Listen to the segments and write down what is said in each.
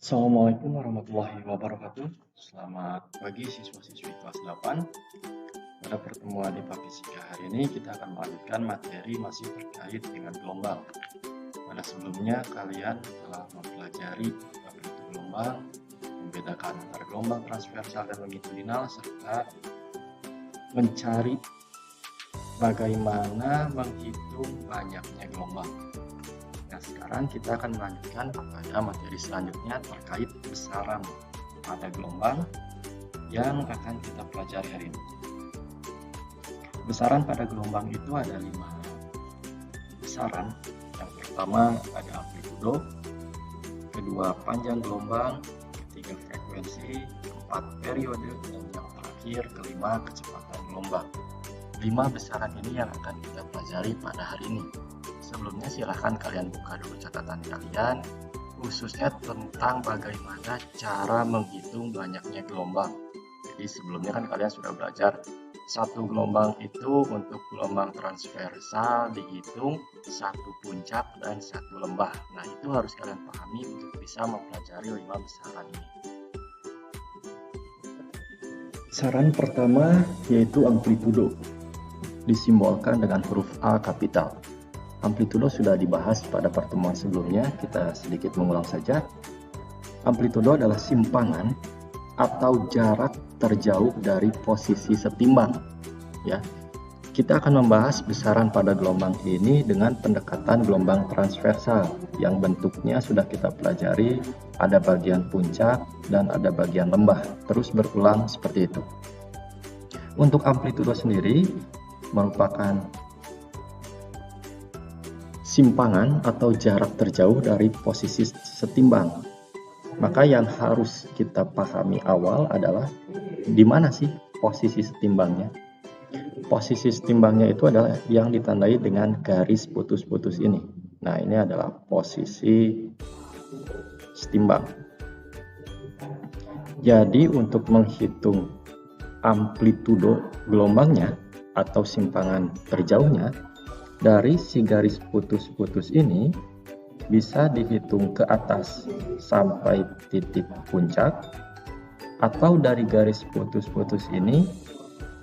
Assalamualaikum warahmatullahi wabarakatuh. Selamat pagi siswa-siswi kelas 8. Pada pertemuan IPA Fisika hari ini kita akan melanjutkan materi masih terkait dengan gelombang. Pada sebelumnya kalian telah mempelajari apa itu gelombang, membedakan antara gelombang transversal dan longitudinal, serta mencari bagaimana menghitung banyaknya gelombang. Nah, sekarang kita akan melanjutkan pada materi selanjutnya terkait besaran pada gelombang yang akan kita pelajari hari ini. Besaran pada gelombang itu ada 5 besaran. Yang pertama ada amplitudo, kedua panjang gelombang, ketiga frekuensi, keempat periode, dan yang terakhir kelima kecepatan gelombang. 5 besaran ini yang akan kita pelajari pada hari ini. Sebelumnya silahkan kalian buka dulu catatan kalian, khususnya tentang bagaimana cara menghitung banyaknya gelombang. Jadi sebelumnya kan kalian sudah belajar satu gelombang itu untuk gelombang transversal dihitung satu puncak dan satu lembah. Nah, itu harus kalian pahami untuk bisa mempelajari 5 besaran ini. Besaran pertama yaitu amplitudo, disimbolkan dengan huruf A kapital. Amplitudo sudah dibahas pada pertemuan sebelumnya, kita sedikit mengulang saja. Amplitudo adalah simpangan atau jarak terjauh dari posisi setimbang. Ya, kita akan membahas besaran pada gelombang ini dengan pendekatan gelombang transversal yang bentuknya sudah kita pelajari, ada bagian puncak dan ada bagian lembah, terus berulang seperti itu. Untuk amplitudo sendiri merupakan simpangan atau jarak terjauh dari posisi setimbang. Maka yang harus kita pahami awal adalah di mana sih posisi setimbangnya. Posisi setimbangnya itu adalah yang ditandai dengan garis putus-putus ini. Nah, ini adalah posisi setimbang. Jadi untuk menghitung amplitudo gelombangnya atau simpangan terjauhnya, dari si garis putus-putus ini bisa dihitung ke atas sampai titik puncak, atau dari garis putus-putus ini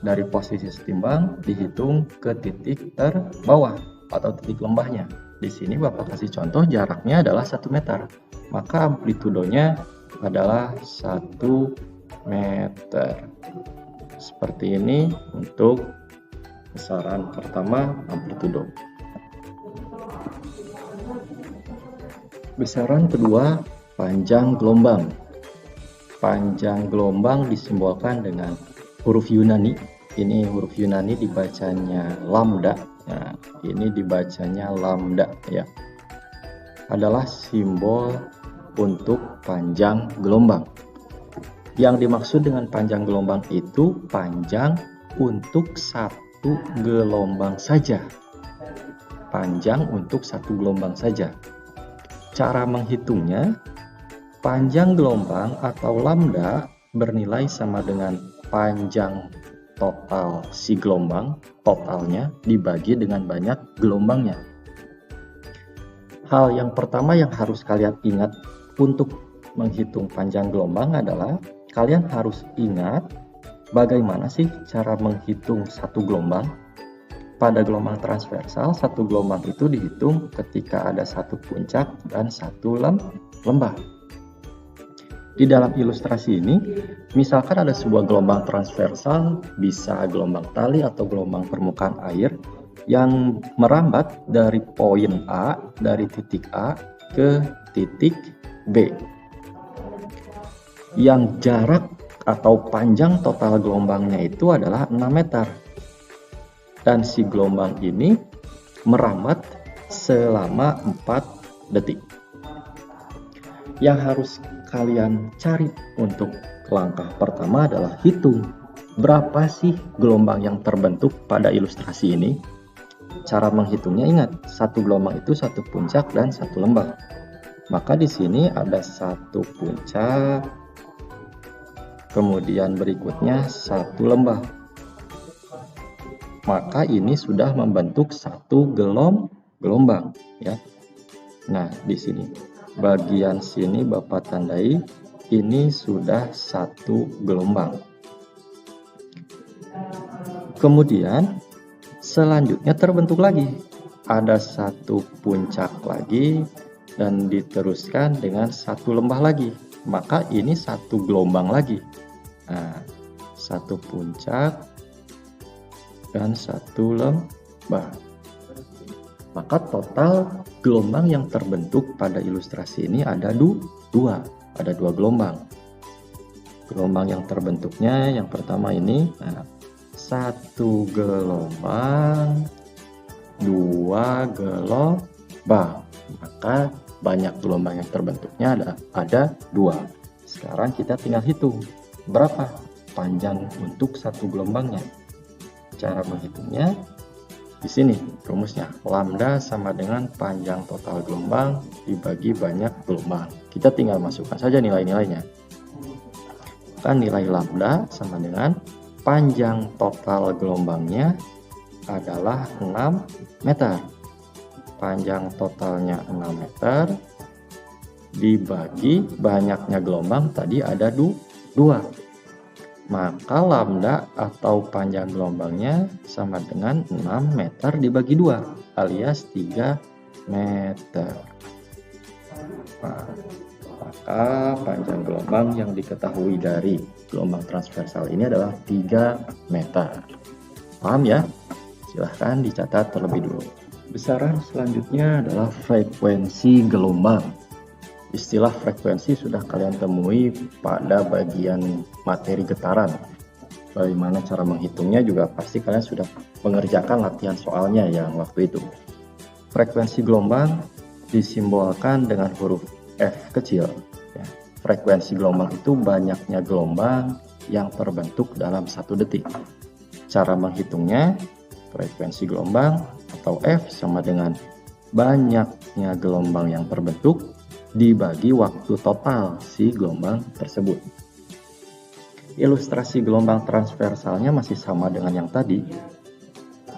dari posisi setimbang dihitung ke titik terbawah atau titik lembahnya. Di sini Bapak kasih contoh jaraknya adalah 1 meter, maka amplitudonya adalah 1 meter. Seperti ini untuk besaran pertama amplitudo. Besaran kedua panjang gelombang. Panjang gelombang disimbolkan dengan huruf Yunani. Ini huruf Yunani dibacanya lambda. Nah, ini dibacanya lambda ya. Adalah simbol untuk panjang gelombang. Yang dimaksud dengan panjang gelombang itu panjang untuk satu gelombang saja. Panjang untuk satu gelombang saja. Cara menghitungnya, panjang gelombang atau lambda bernilai sama dengan panjang total si gelombang, totalnya dibagi dengan banyak gelombangnya. Hal yang pertama yang harus kalian ingat untuk menghitung panjang gelombang adalah kalian harus ingat bagaimana sih cara menghitung satu gelombang. Pada gelombang transversal, satu gelombang itu dihitung ketika ada satu puncak dan satu lembah. Di dalam ilustrasi ini, misalkan ada sebuah gelombang transversal, bisa gelombang tali atau gelombang permukaan air yang merambat dari poin A, dari titik A ke titik B. Yang jarak atau panjang total gelombangnya itu adalah 6 meter. Dan si gelombang ini merambat selama 4 detik. Yang harus kalian cari untuk langkah pertama adalah hitung berapa sih gelombang yang terbentuk pada ilustrasi ini. Cara menghitungnya ingat, satu gelombang itu satu puncak dan satu lembah. Maka di sini ada satu puncak, kemudian berikutnya satu lembah. Maka ini sudah membentuk satu gelombang ya. Nah, di sini bagian sini Bapak tandai, ini sudah satu gelombang. Kemudian selanjutnya terbentuk lagi, ada satu puncak lagi dan diteruskan dengan satu lembah lagi, maka ini satu gelombang lagi. Nah, satu puncak dan satu lembah, maka total gelombang yang terbentuk pada ilustrasi ini ada dua gelombang. Gelombang yang terbentuknya yang pertama ini, satu gelombang, dua gelombang, maka banyak gelombang yang terbentuknya ada dua. Sekarang kita tinggal hitung berapa panjang untuk satu gelombangnya. Cara menghitungnya di sini rumusnya, lambda sama dengan panjang total gelombang dibagi banyak gelombang. Kita tinggal masukkan saja nilai-nilainya. Kan nilai lambda sama dengan panjang total gelombangnya adalah 6 meter. Panjang totalnya 6 meter dibagi banyaknya gelombang tadi ada 2. Maka lambda atau panjang gelombangnya sama dengan 6 meter dibagi 2 alias 3 meter. Nah, maka panjang gelombang yang diketahui dari gelombang transversal ini adalah 3 meter. Paham ya? Silahkan dicatat terlebih dulu. Besaran selanjutnya adalah frekuensi gelombang. Istilah frekuensi sudah kalian temui pada bagian materi getaran. Bagaimana cara menghitungnya juga pasti kalian sudah mengerjakan latihan soalnya yang waktu itu. Frekuensi gelombang disimbolkan dengan huruf F kecil. Frekuensi gelombang itu banyaknya gelombang yang terbentuk dalam 1 detik. Cara menghitungnya, frekuensi gelombang atau F sama dengan banyaknya gelombang yang terbentuk dibagi waktu total si gelombang tersebut. Ilustrasi gelombang transversalnya masih sama dengan yang tadi.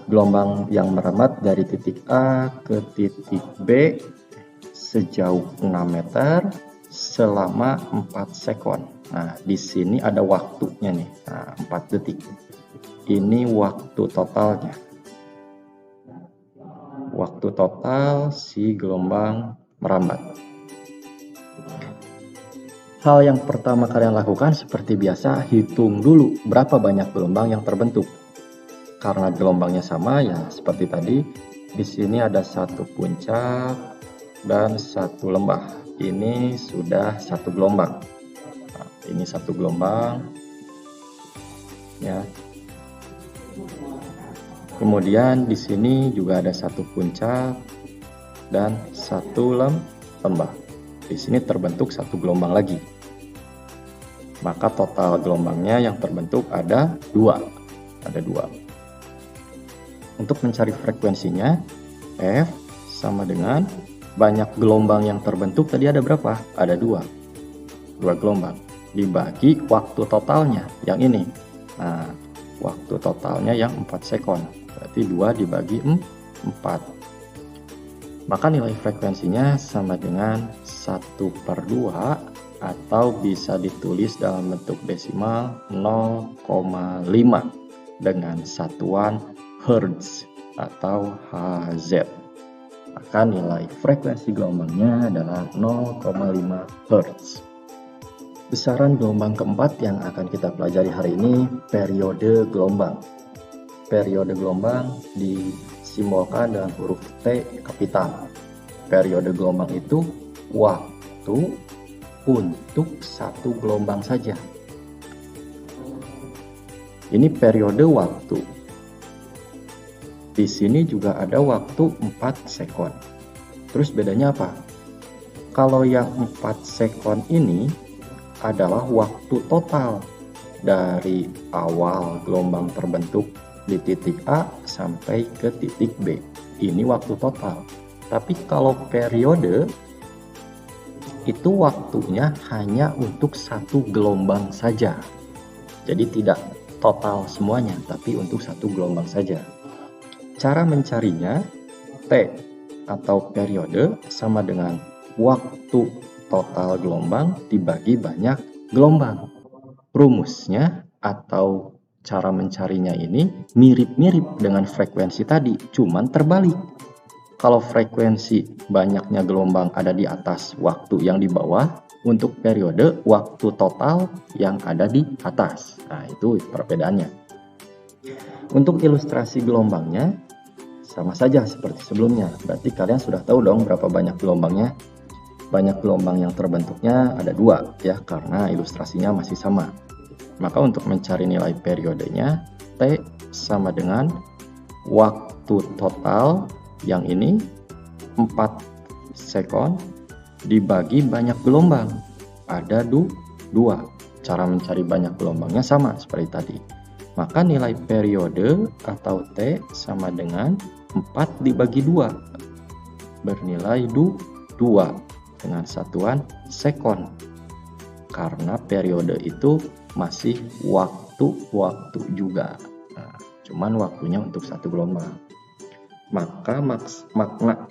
Gelombang yang merambat dari titik A ke titik B sejauh 6 meter selama 4 sekon. Nah, di sini ada waktunya nih. Nah, 4 detik. Ini waktu totalnya. Waktu total si gelombang merambat. Hal yang pertama kalian lakukan seperti biasa, hitung dulu berapa banyak gelombang yang terbentuk. Karena gelombangnya sama ya seperti tadi, di sini ada satu puncak dan satu lembah. Ini sudah satu gelombang. Nah, ini satu gelombang ya. Kemudian di sini juga ada satu puncak dan satu lembah. Di sini terbentuk satu gelombang lagi. Maka total gelombangnya yang terbentuk ada 2. Ada 2. Untuk mencari frekuensinya, F sama dengan banyak gelombang yang terbentuk tadi ada berapa? Ada 2. 2 gelombang. Dibagi waktu totalnya yang ini. Nah, waktu totalnya yang 4 sekon. Berarti 2 dibagi 4. Maka nilai frekuensinya sama dengan 1/2 atau bisa ditulis dalam bentuk desimal 0,5 dengan satuan Hertz atau Hz. Maka nilai frekuensi gelombangnya adalah 0,5 Hertz. Besaran gelombang keempat yang akan kita pelajari hari ini, periode gelombang. Periode gelombang disimbolkan dengan huruf T kapital. Periode gelombang itu waktu untuk satu gelombang saja. Ini periode waktu. Di sini juga ada waktu 4 sekon. Terus bedanya apa? Kalau yang 4 sekon ini adalah waktu total dari awal gelombang terbentuk di titik A sampai ke titik B. Ini waktu total. Tapi kalau periode itu waktunya hanya untuk satu gelombang saja. Jadi tidak total semuanya, tapi untuk satu gelombang saja. Cara mencarinya, T atau periode sama dengan waktu total gelombang dibagi banyak gelombang. Rumusnya atau cara mencarinya ini mirip-mirip dengan frekuensi tadi, cuman terbalik. Kalau frekuensi banyaknya gelombang ada di atas, waktu yang di bawah, untuk periode waktu total yang ada di atas. Nah, itu perbedaannya. Untuk ilustrasi gelombangnya sama saja seperti sebelumnya. Berarti kalian sudah tahu dong berapa banyak gelombangnya. Banyak gelombang yang terbentuknya ada 2 ya, karena ilustrasinya masih sama. Maka untuk mencari nilai periodenya, T sama dengan waktu total yang ini 4 sekon dibagi banyak gelombang. Ada 2. Cara mencari banyak gelombangnya sama seperti tadi. Maka nilai periode atau T sama dengan 4 dibagi 2. Bernilai 2 dengan satuan sekon. Karena periode itu masih waktu juga. Nah, cuman waktunya untuk 1 gelombang. Maka makna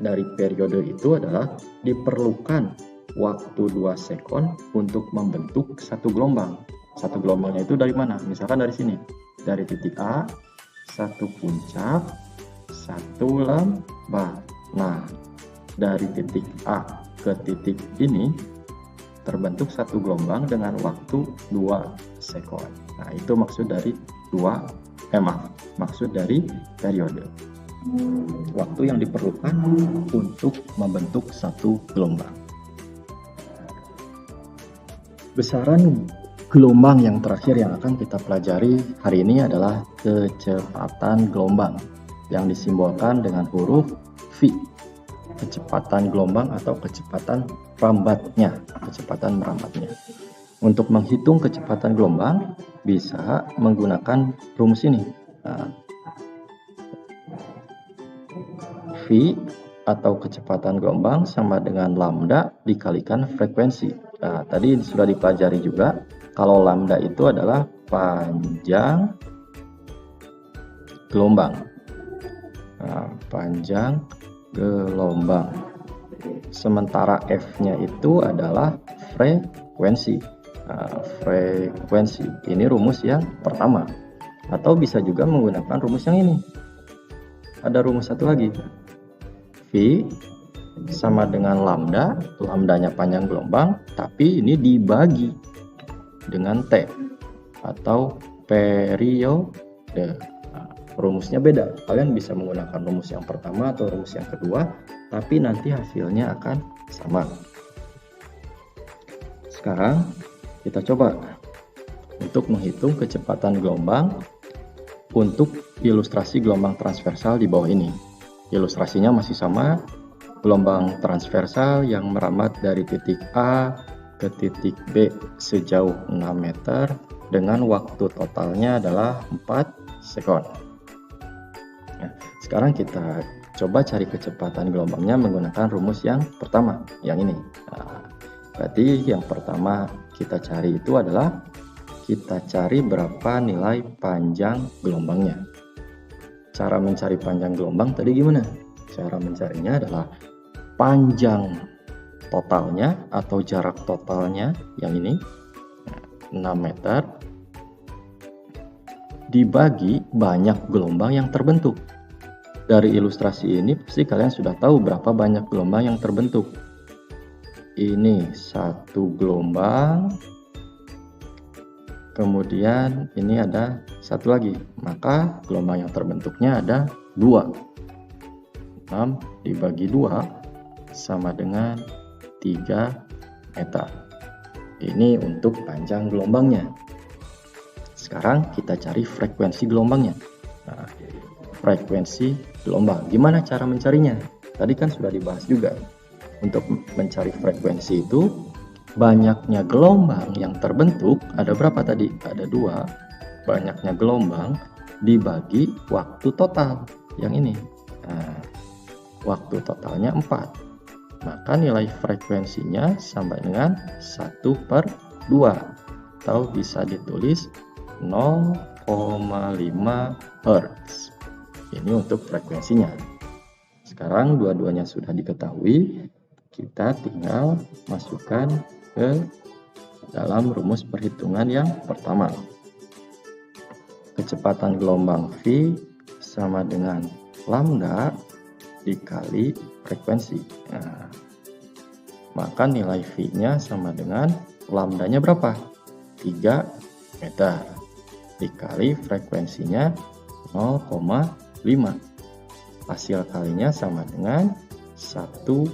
dari periode itu adalah diperlukan waktu 2 sekon untuk membentuk 1 gelombang. 1 gelombangnya itu dari mana? Misalkan dari sini. Dari titik A, 1 puncak, 1 lembah. Nah, dari titik A ke titik ini terbentuk 1 gelombang dengan waktu 2 sekon. Nah, itu maksud dari maksud dari periode. Waktu yang diperlukan untuk membentuk 1 gelombang. Besaran gelombang yang terakhir yang akan kita pelajari hari ini adalah kecepatan gelombang yang disimbolkan dengan huruf V. Kecepatan gelombang atau kecepatan merambatnya. Untuk menghitung kecepatan gelombang bisa menggunakan rumus ini. Nah, V atau kecepatan gelombang sama dengan lambda dikalikan frekuensi. Nah, tadi sudah dipelajari juga kalau lambda itu adalah panjang gelombang. Nah, panjang gelombang. Sementara F-nya itu adalah frekuensi. Nah, frekuensi ini rumus yang pertama. Atau bisa juga menggunakan rumus yang ini. Ada rumus satu lagi. V sama dengan lambda, lambdanya panjang gelombang, tapi ini dibagi dengan T atau periode. Nah, rumusnya beda. Kalian bisa menggunakan rumus yang pertama atau rumus yang kedua, tapi nanti hasilnya akan sama. Sekarang kita coba untuk menghitung kecepatan gelombang untuk ilustrasi gelombang transversal di bawah ini. Ilustrasinya masih sama, gelombang transversal yang merambat dari titik A ke titik B sejauh 6 meter dengan waktu totalnya adalah 4 sekon. Nah, sekarang kita coba cari kecepatan gelombangnya menggunakan rumus yang pertama, yang ini. Nah, berarti yang pertama kita cari itu adalah kita cari berapa nilai panjang gelombangnya. Cara mencari panjang gelombang tadi gimana? Cara mencarinya adalah panjang totalnya atau jarak totalnya yang ini 6 meter dibagi banyak gelombang yang terbentuk. Dari ilustrasi ini pasti kalian sudah tahu berapa banyak gelombang yang terbentuk. Ini 1 gelombang, kemudian ini ada 1 lagi, maka gelombang yang terbentuknya ada 2. 6 dibagi 2 sama dengan 3 meter. Ini untuk panjang gelombangnya. Sekarang kita cari frekuensi gelombangnya. Nah, frekuensi gelombang, gimana cara mencarinya? Tadi kan sudah dibahas juga. Untuk mencari frekuensi itu banyaknya gelombang yang terbentuk ada berapa tadi? Ada 2. Banyaknya gelombang dibagi waktu total yang ini. Nah, waktu totalnya 4. Maka nilai frekuensinya sama dengan 1/2 atau bisa ditulis 0,5 Hz. Ini untuk frekuensinya. Sekarang dua-duanya sudah diketahui, kita tinggal masukkan ke dalam rumus perhitungan yang pertama. Kecepatan gelombang V sama dengan lambda dikali frekuensi. Nah, maka nilai V-nya sama dengan lambdanya berapa? 3 meter dikali frekuensinya 0,5. Hasil kalinya sama dengan 1,5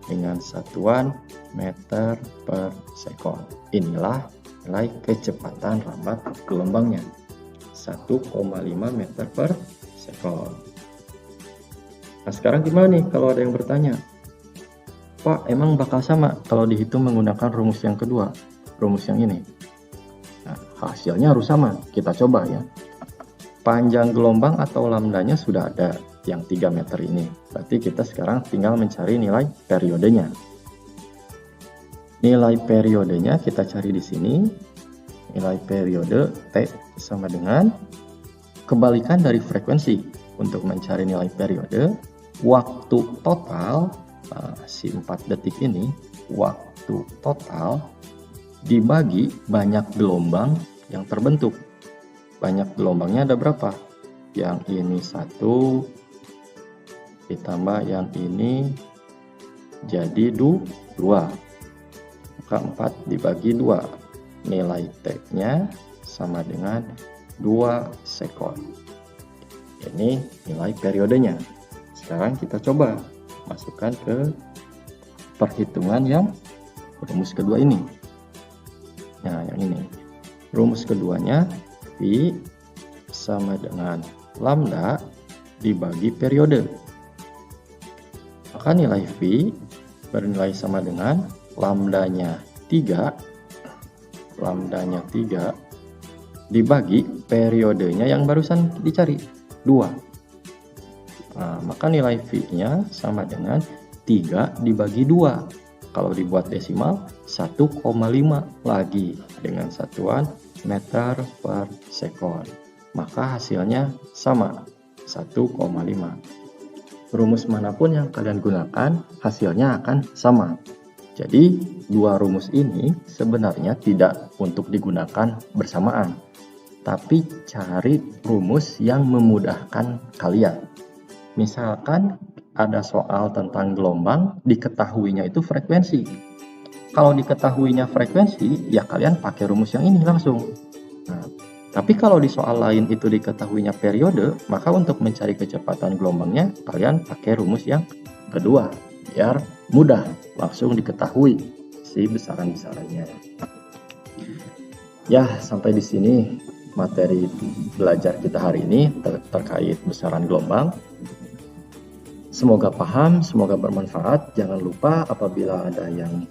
dengan satuan meter per sekon. Inilah nilai kecepatan lambat gelombangnya, 1,5 meter per sekon. Nah, sekarang gimana nih kalau ada yang bertanya, Pak, emang bakal sama kalau dihitung menggunakan rumus yang kedua, rumus yang ini? Nah, hasilnya harus sama. Kita coba ya. Panjang gelombang atau lambdanya sudah ada yang 3 meter ini. Berarti kita sekarang tinggal mencari nilai periodenya. Nilai periodenya kita cari di sini. Nilai periode T sama dengan kebalikan dari frekuensi. Untuk mencari nilai periode, waktu total, si 4 detik ini, waktu total dibagi banyak gelombang yang terbentuk. Banyak gelombangnya ada berapa? Yang ini 1, ditambah yang ini jadi 2. Maka 4 dibagi 2. Nilai T-nya sama dengan 2 sekon. Ini nilai periodenya. Sekarang kita coba masukkan ke perhitungan yang rumus kedua ini. Nah, yang ini. Rumus keduanya V sama dengan lambda dibagi periode. Maka nilai V bernilai sama dengan lambdanya 3 dibagi periodenya yang barusan dicari 2. Nah, maka nilai V-nya sama dengan 3 dibagi 2. Kalau dibuat desimal 1,5 lagi dengan satuan meter per sekon. Maka hasilnya sama 1,5. Rumus manapun yang kalian gunakan hasilnya akan sama. Jadi dua rumus ini sebenarnya tidak untuk digunakan bersamaan, tapi cari rumus yang memudahkan kalian. Misalkan ada soal tentang gelombang, diketahuinya itu frekuensi. Kalau diketahuinya frekuensi, ya kalian pakai rumus yang ini langsung. Nah, tapi kalau di soal lain itu diketahuinya periode, maka untuk mencari kecepatan gelombangnya, kalian pakai rumus yang kedua, biar mudah langsung diketahui si besaran-besarannya. Ya, sampai di sini materi belajar kita hari ini terkait besaran gelombang. Semoga paham, semoga bermanfaat. Jangan lupa apabila ada yang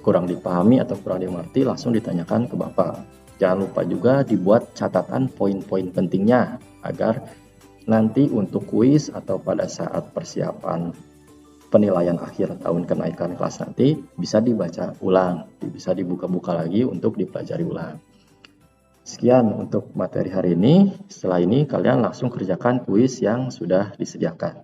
kurang dipahami atau kurang dimengerti, langsung ditanyakan ke Bapak. Jangan lupa juga dibuat catatan poin-poin pentingnya agar nanti untuk kuis atau pada saat persiapan penilaian akhir tahun kenaikan kelas nanti bisa dibaca ulang, bisa dibuka-buka lagi untuk dipelajari ulang. Sekian untuk materi hari ini. Setelah ini kalian langsung kerjakan kuis yang sudah disediakan.